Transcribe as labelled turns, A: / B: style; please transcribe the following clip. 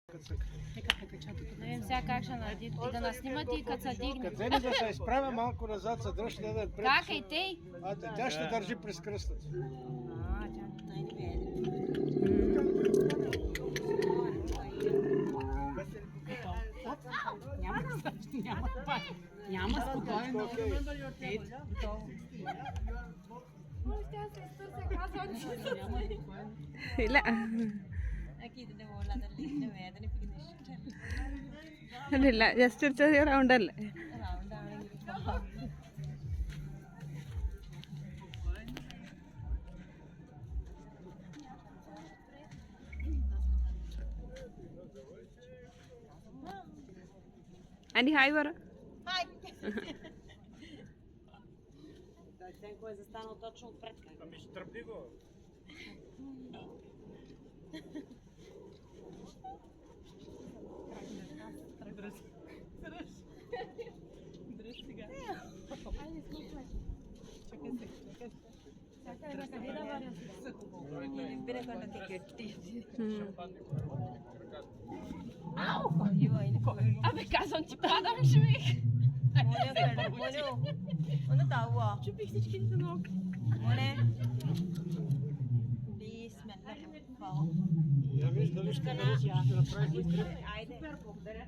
A: Не вем сега как ще нареди и да нас снимат и като се дигне.
B: Като вземе да се изправя малко назад, се дръжте да е пред.
A: Как и тъй?
B: Тя ще държи през кръстата.
C: Няма спокойно.
D: ഇല്ല അല്ല ജസ്റ്റ് ഒരു ചെറിയ റൗണ്ട് അല്ലേ ആൻറ്റി ഹായ് പറ
C: Ценко е застанал точно отпред.
B: Ами ще тръпни го.
A: Абе, казвам ти, падам, човек.
C: Моля, дава.
A: Чупих всичките ног.
C: Моля. Бисмилlah.
B: Я виж дали ще направиш гръб.
C: Айде. Благодаря.